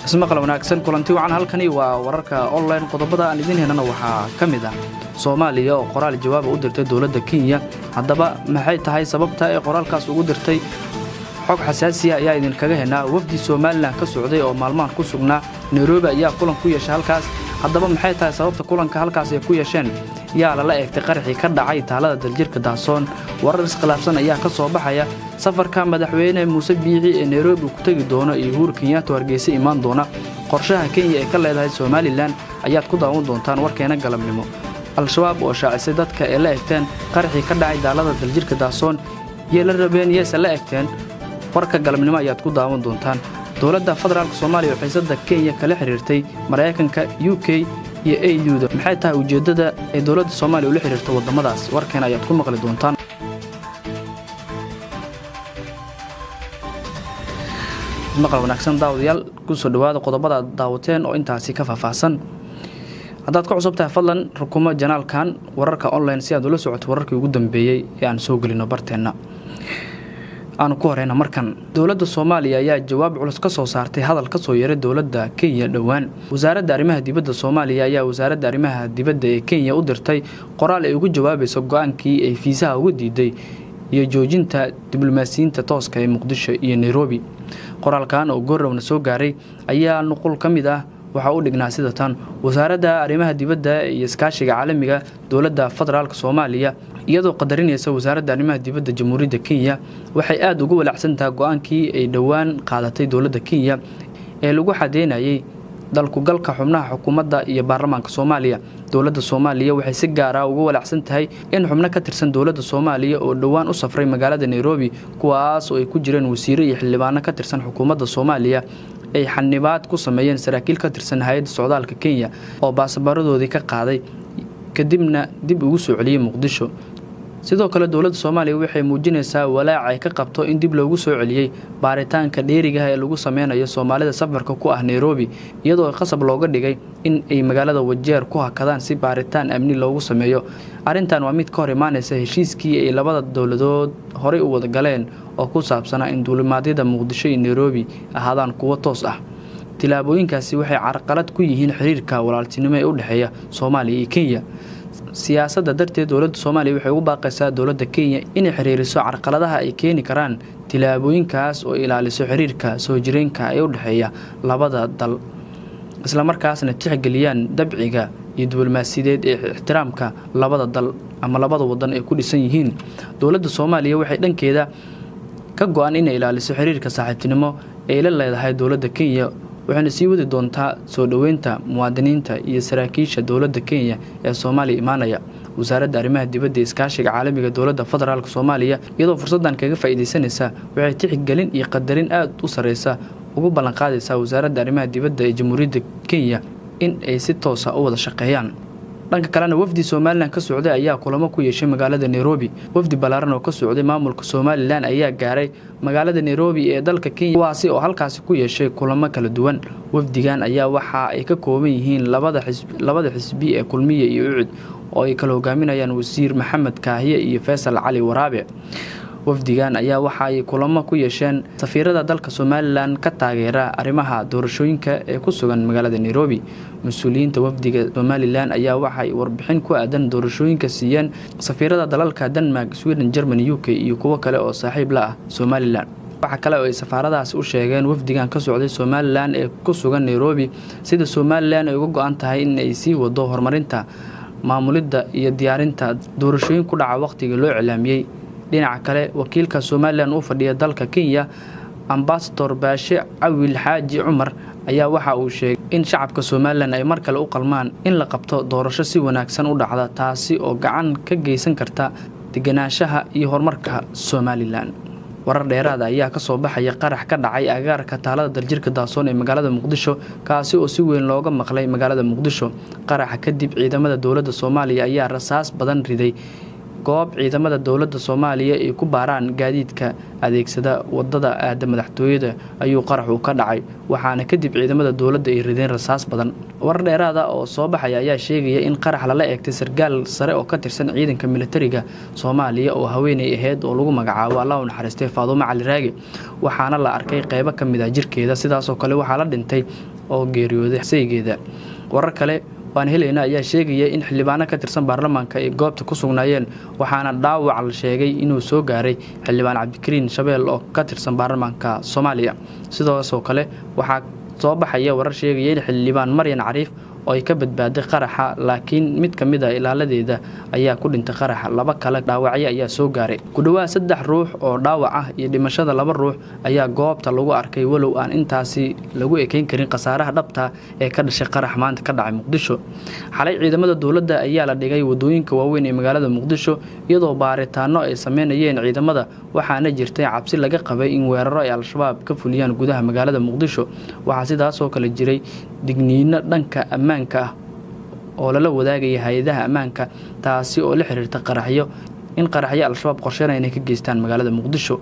اسمع قلبنا أكسن كلنتي وعن هالكني وورك أونلاين قطبة أن يدين هنا وحا كمدا Somaliya oo qoraal jawaab u dirtay dawladda Kenya hadaba maxay tahay sababta ay qoraalkaas ugu dirtay xog xasaasi ah ayaa idin kaga heynaa wafdi Somaliland ka socday oo maalmahan ku sugnaa Nairobi ayaa kulan ku yeeshay halkaas hadaba maxay tahay sababta kulanka halkaas ay ku yeesheen yaa la eegtay qarxi ka dhacay taalada daljirka Daasoon warar iskhilaafsan ayaa ka soo baxaya safarka madaxweyne Muuse Biixi ee Nairobi ku tagi doona iyo Uhuru Kenyatta Hargeysa imaan doona qorshaha Kenya ee ka leedahay Somaliland ayaad ku daawan doontaan warkeena galabnimo al-shabaab oo shaacisay dadka ee la eegteen qarxi ka dhacay daalada daljirka Daasoon iyo la rabeen yeesa la eegteen warka galabnimo ayaad ku daawan doontaan dawladda federaalka Soomaaliya oo xiisadda Kenya kala xiriirtay Mareykanka UK iyo EU maxay tahay ujeedada ee dawladda Soomaaliya u la xiriirto wadamadaas warkeena ayaad ku maqli doontaan maqal wanaagsan daawadayaal ku soo dhawaada qodobada daawateen oo intaasi ka faahfaahsan haddaad ku cusubtahay fadlan rukumo janaalkan wararka online si aad ula socoto wararkii ugu dambeeyay ee aan soo gelino barteena aan ku horeyna markan dawladda Soomaaliya ayaa jawaab culus ka soo saartay hadal ka soo yeeray dawladda Kenya dhawaan wasaaradda arrimaha dibadda Soomaaliya ayaa wasaaradda arrimaha dibadda ee Kenya u dirtay qoraal ay ugu jawaabayso go'aankii ay fiisaha ugu diiday iyo joojinta diblomaasiyiinta tooska ee MUQDISHO iyo Nairobi qoraalkan oo goorowna soo gaaray ayaa nuqul ka mid ah waxa uu dhignaa sida tan wasaaradda arrimaha dibadda iyo iskaashiga caalamiga dawladda federaalka Soomaaliya iyadoo qadarinaysa wasaaradda arrimaha dibadda Jamhuuriyadda Kenya waxay aad ugu walacsantahay go'aankii ay dhawaan qaadatay dawladda Kenya ee lagu xadeynayay dalku galka xubnaha xukuumadda iyo baarlamaanka Soomaaliya dawladda Soomaaliya waxay si gaar ah ugu walacsantahay in xubno ka tirsan dawladda Soomaaliya oo dhawaan u safray magaalada Nairobi kuwaas oo ay ku jireen wasiiro iyo xildhibaano ka tirsan xukuumadda Soomaaliya ay xanibaad ku sameeyeen saraakiil ka tirsan hay'adda socdaalka Kenya oo baasaboorradoodii ka qaaday kadibna dib ugu soo celiyay MUQDISHO sidoo kale dawladda Soomaaliya waxay muujinaysaa walaac ay ka qabto in dib loogu soo celiyay baaritaanka dheeriga ah ee lagu sameeyo Soomaalida safarka ku ah Nairobi iyadoo qasab looga dhigay in ay magaalada Wajeer ku hakadaan si baaritaan amni loogu sameeyo arintan waa mid ka hor imaanaysa heshiiskii ay labada dawladood hore u wada galeen oo ku saabsanaa in duulimaadyada MUQDISHO iyo Nairobi ahaadaan kuwo toos ah tilaabooyinkaasi waxay carqalad ku yihiin xiriirka walaaltinimo ee u dhaxeeya Soomaaliya iyo Kenya siyaasadda darteed dawladda Soomaaliya waxay ugu baaqaysaa dawladda Kenya inay xiriiriso carqaladaha ay keeni karaan tilaabooyinkaas oo ilaaliso xiriirka soo jireenka ee u dhaxeeya labada dal isla markaasna tixgeliyaan dabciga iyo diblomaasiyadeed ee ixtiraamka labada dal ama labada wadan ay ku dhisan yihiin dawladda Soomaaliya waxay dhankeeda ka go'an inay ilaaliso xiriirka saaxiibtinimo ee la leedahay dawladda Kenya waxaana sii wadi doontaa soo dhaweynta muwaadiniinta iyo saraakiisha dawladda Kenya ee Soomaaliya imaanaya wasaaradda arrimaha dibadda iskaashiga caalamiga dawladda federaalka Soomaaliya iyadoo fursadan kaga faa'iideysanaysa waxay tixgelin iyo qadarin aad u sareysa ugu ballan qaadaysaa wasaaradda arrimaha dibadda ee Jamhuuriyadda Kenya in ay si toos ah u wada shaqeeyaan dhanka kalena wafdi Somaliland ka socday ayaa kulamo ku yeeshay magaalada Nairobi wafdi balaaran oo ka socday maamulka Somaliland ayaa gaaray magaalada Nairobi ee dalka Kenya waasi oo halkaas ku yeeshay kulamo kala duwan wafdigan ayaa waxa ay ka kooban yihiin labada xisbi ee kulmiye iyo ucud oo ay kala hogaaminayaan wasiir Maxamed Kaahiye iyo Faysal Cali Waraabe wafdigan ayaa waxa ay kulamo ku yeesheen safiirada dalka Somaliland ka taageera arrimaha doorashooyinka ee ku sugan magaalada Nairobi mas'uuliyiinta wafdiga Somaliland ayaa waxa ay warbixin ku aadan doorashooyinka siiyeen safiirada dalalka Denmark Sweden Germany UK iyo kuwa kale oo saaxiib la ah Somaliland waxa kale oo ay safaaradaas u sheegeen wafdigan ka socday Somaliland ee ku sugan Nairobi sida Somaliland ay uga go'an tahay in ay sii wado horumarinta maamulidda iyo diyaarinta doorashooyin ku dhaca waqtiga loo cilaamiyay dhinaca kale wakiilka Somaliland u fadhiya dalka Kenya Ambassador Baashe Awil Xaaji Umar ayaa waxa uu sheegay in shacabka Somaliland ay mar kale u qalmaan in la qabto doorasho si wanaagsan u dhacda taasi oo gacan ka geysan karta deganaanshaha iyo horumarka Somaliland warar dheeraad ah ayaa ka soo baxaya qarax ka dhacay agaarka taalada daljirka Daasoon ee magaalada MUQDISHO kaasi oo si weyn looga maqlay magaalada MUQDISHO qaraxa kadib ciidamada dawladda Soomaaliya ayaa rasaas badan riday goob ciidamada dowladda Soomaaliya ay ku baaraan gaadiidka adeegsada wadada aada madaxtooyada ayuu qarax ka dhacay waxaana kadib ciidamada dowladda ay rideen rasaas badan war dheeraad ah oo soo baxay ayaa sheegaya in qarax lala eegtay sargaal sare oo ka tirsan ciidanka militariga Soomaaliya oo haweeney ahayd oo lagu magacaabo Allah u naxariistay Faadumo Cali Raagi waxaana la arkay qaybo kamid ah jirkeeda sidaas oo kale waxa la dhintay oo geeriyooday saygeeda warar kale waan helayna ayaa sheegaya in xildhibaano ka tirsan baarlamaanka ay goobta ku sugnaayeen waxaana dhaawac la sheegay inuu soo gaaray xildhibaan Cabdikariin Shabeel oo ka tirsan baarlamaanka Soomaaliya sidaas oo kale waxa soo baxaya warar sheegaya in xildhibaan Maryan Cariif oo ay ka badbaaday qaraxa laakiin mid kamid ah ilaaladeeda ayaa ku dhintay qaraxa laba kale dhaawacyo ayaa soo gaaray ku dhawaad 3 ruux oo dhaawac ah iyo dhimashada 2 ruux ayaa goobta lagu arkay walow aan intaasi lagu ekeyn karin qasaaraha dhabta ee ka dhashay qarax maanta ka dhacay Muqdisho xalay ciidamada dowladda ayaa la dhigay wadooyinka waaweyn ee magaalada Muqdisho iyadoo baaritaano ay sameynayeen ciidamada waxaana jirtay cabsi laga qabay in weeraro ay al-shabaab ka fuliyaan gudaha magaalada Muqdisho waxa sidaas oo kale jiray digniino dhanka ammaanka oo la wadaagay hay'adaha ammaanka taasi oo la xiriirta qaraxyo in qaraxyo al-shabaab qorsheynayaan inay ka geystaan magaalada Muqdisho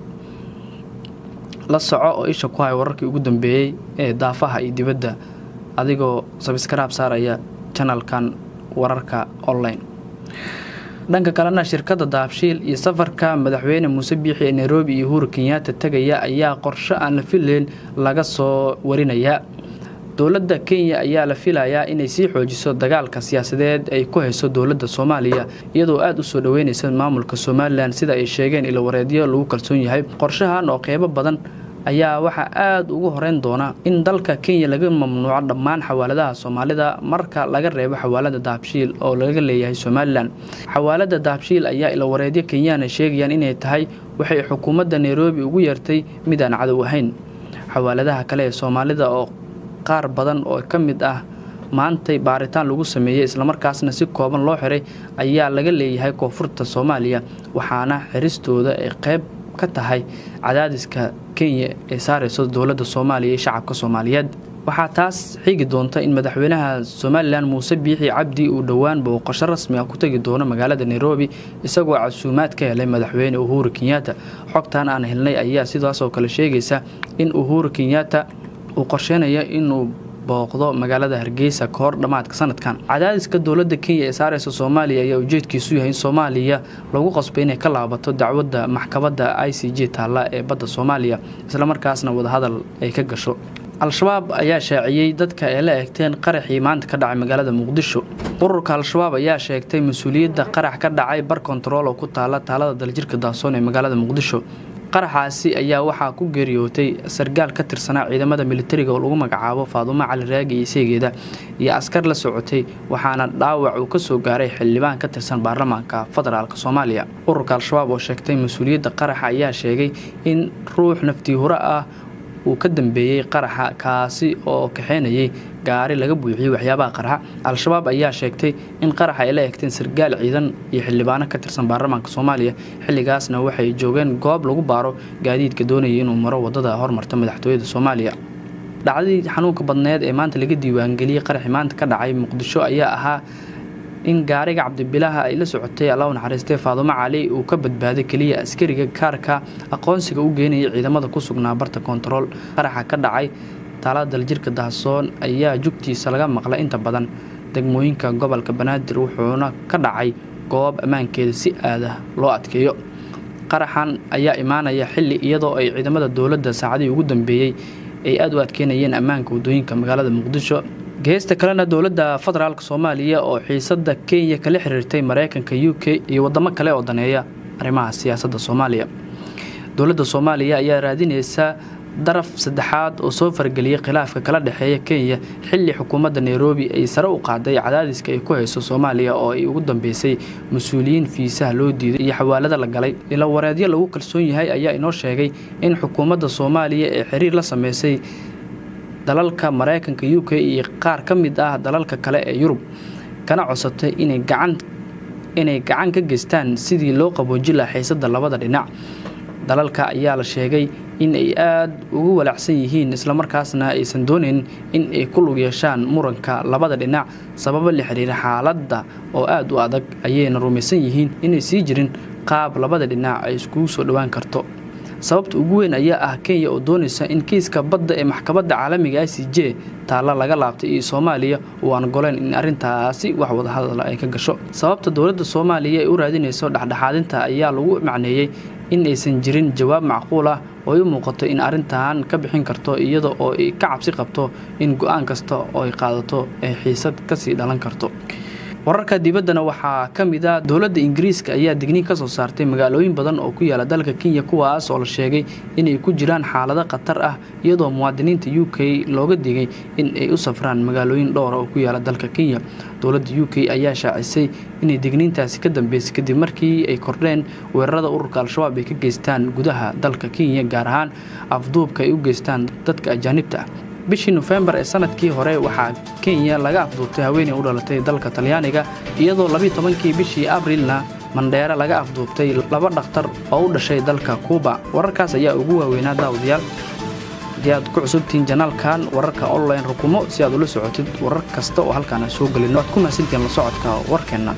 la soco oo isha ku hay wararkii ugu dambeeyay ee daafaha iyo dibadda adigoo subscribe saaraya channelkan wararka online dhanka kalena shirkadda Daabshiil iyo safarka madaxweyne Muuse Biixi ee Nairobi iyo Uhuru Kenyatta tagaya ayaa qorshe aan la filayn laga soo warinaya dowladda Kenya ayaa la filayaa inay sii xoojiso dagaalka siyaasadeed ay ku hayso dowladda Soomaaliya iyadoo aad u soo dhaweynaysa maamulka Somaliland sida ay sheegeen ilo wareediyo lagu kalsoon yahay qorshahan oo qeybo badan ayaa waxa aad ugu horeyn doona in dalka Kenya laga mamnuuco dhammaan xawaaladaha Soomaalida marka laga reebo xawaalada Daabshiil oo laga leeyahay Somaliland xawaalada Daabshiil ayaa ilo wareediyo Kenyan sheegayaan inay tahay waxay xukuumadda Nairobi ugu yeertay mid aan cadow ahayn xawaaladaha kale ee Soomaalida oo qaar badan oo kamid ah maantay baaritaan lagu sameeyay isla markaasna si kooban loo xiray ayaa laga leeyahay koonfurta Soomaaliya waxaana xiristooda ay qayb ka tahay cadaadiska Kenya ee saarayso dowladda Soomaaliya iyo shacabka Soomaaliyeed waxa taas xigi doonta in madaxweynaha Somaliland Muuse Biixi Cabdi uu dhawaan booqasho rasmi ah ku tagi doono magaalada Nairobi isagoo casuumaad ka helay madaxweyne Uhuru Kenyatta xogtan aan helnay ayaa sidaas oo kale sheegaysa in Uhuru Kenyatta uu qorsheenayo inuu booqdo magaalada Hargeysa ka hor dhamaadka sanadkan cadaadiska dowladda Kenya ee saaraysa Soomaaliya ayaa ujeedkiisu yahay in Soomaaliya lagu qasbay inay ka laabato dacwadda maxkamadda ICJ taala ee badda Soomaaliya isla markaasna wada hadal ay ka gasho al-shabaab ayaa shaaciyay dadka ay la eegteen qaraxii maanta ka dhacay magaalada Muqdisho ururka al-shabaab ayaa sheegtay mas'uuliyadda qarax ka dhacay bar control oo ku taala taalada daljirka Daasoon ee magaalada Muqdisho qaraxaasi ayaa waxa ku geeriyootay sargaal ka tirsanaa ciidamada militariga oo lagu magacaabo Faadumo Cali Raagi iyo saygeeda iyo askar la socotay waxaana dhaawac uu ka soo gaaray xildhibaan ka tirsan baarlamaanka federaalka Soomaaliya ururka al-shabaab oo sheegtay mas'uuliyadda qaraxa ayaa sheegay in ruux naftii hore ah uu ka dambeeyay qaraxa kaasi oo kaxeenayay gaari laga buuxiyay waxyaabaha qaraxa al-shabaab ayaa sheegtay in qaraxa ay la eegteen sargaal ciidan iyo xildhibaano ka tirsan baarlamaanka Soomaaliya xilligaasna waxay joogeen goob lagu baaro gaadiidka doonayay inuu maro wadada hormarta madaxtooyada Soomaaliya dhacdadii xanuunka badneed ee maanta laga diiwaan galiyay qaraxii maanta ka dhacay Muqdisho ayaa ahaa in gaariga Cabdibilaha ay la socotay Allah u naxariistay Faadumo Cali uu ka badbaaday kaliya askariga kaarka aqoonsiga u geenayay ciidamada ku sugnaa barta control qaraxa ka dhacay taalada daljirka Daasoon ayaa jugtiisa laga maqlay inta badan degmooyinka gobolka Banaadir wuxuuna ka dhacay goob ammaankeeda si aad ah loo adkeeyo qaraxan ayaa imaanaya xilli iyadoo ay ciidamada dowladda saacadii ugu dambeeyay ay aad u adkeynayeen ammaanka wadooyinka magaalada Muqdisho geesta kalena dowladda federaalka Soomaaliya oo xiisadda Kenya kala xiriirtay Mareykanka UK iyo wadamo kale oo daneeya arrimaha siyaasadda Soomaaliya dowladda Soomaaliya ayaa raadinaysa daraf saddexaad oo soo fargeliyay khilaafka kala dhaxeeya Kenya xilli xukuumadda Nairobi ay sare u qaaday cadaadiska ay ku hayso Soomaaliya oo ay ugu dambeysay mas'uuliyiin fiisaha loo diiday iyo xawaalada la galay ila wareedyo lagu kalsoon yahay ayaa inoo sheegay in xukuumadda Soomaaliya ee xiriir la sameysay dalalka Mareykanka UK iyo qaar ka mid ah dalalka kale ee Yurub kana codsatay inay gacan ka geystaan sidii loo qaboojin lahaa xiisadda labada dhinac dalalka ayaa la sheegay in ay aad ugu walacsan yihiin isla markaasna aysan doonayn in ay ku lug yeeshaan muranka labada dhinac sababo la xiriira xaaladda oo aad u adag ayayna rumaysan yihiin inay sii jirin qaab labada dhinac ay iskugu soo dhawaan karto sababta ugu weyn ayaa ah Kenya oo doonaysa in kiiska badda ee maxkamadda caalamiga ICJ taala laga laabtay iyo Soomaaliya oo aan goleen in arintaasi wax wada hadal ay ka gasho sababta dawladda Soomaaliya ay u raadinayso dhaxdhaxaadinta ayaa lagu macneeyay in aysan jirin jawaab macquul ah oo ay muuqato in arintan ka bixin karto iyada oo ay ka cabsi qabto in go'aan kasta oo ay qaadato ay xiisad ka sii dhalan karto wararka dibaddana waxaa ka mid ah dawladda Ingiriiska ayaa digniin ka soo saartay magaalooyin badan oo ku yaala dalka Kenya kuwaas oo la sheegay inay ku jiraan xaalado khatar ah iyadoo muwaadiniinta UK looga digay in ay u safraan magaalooyin dhowr ah oo ku yaala dalka Kenya dawladda UK ayaa shaacisay inay digniintaasi ka dambeysay kadib markii ay kordheen weerarada ururka Al-Shabaab ay ka geystaan gudaha dalka Kenya gaar ahaan afduubka ay u geystaan dadka ajaanibta ah bishii November ee sanadkii hore waxaa Kenya laga afduubtay haweeney u dhalatay dalka Talyaaniga iyadoo 12kii bishii Abriilna Mandheera laga afduubtay laba dhakhtar oo u dhashay dalka Cuba wararkaas ayaa ugu waaweynaa daawadayaal diyaad ku cusubtiin janaalkan wararka online rukumo si aad ula socotid warar kasta oo halkaan soo galino ku maasintiin la socodka warkeena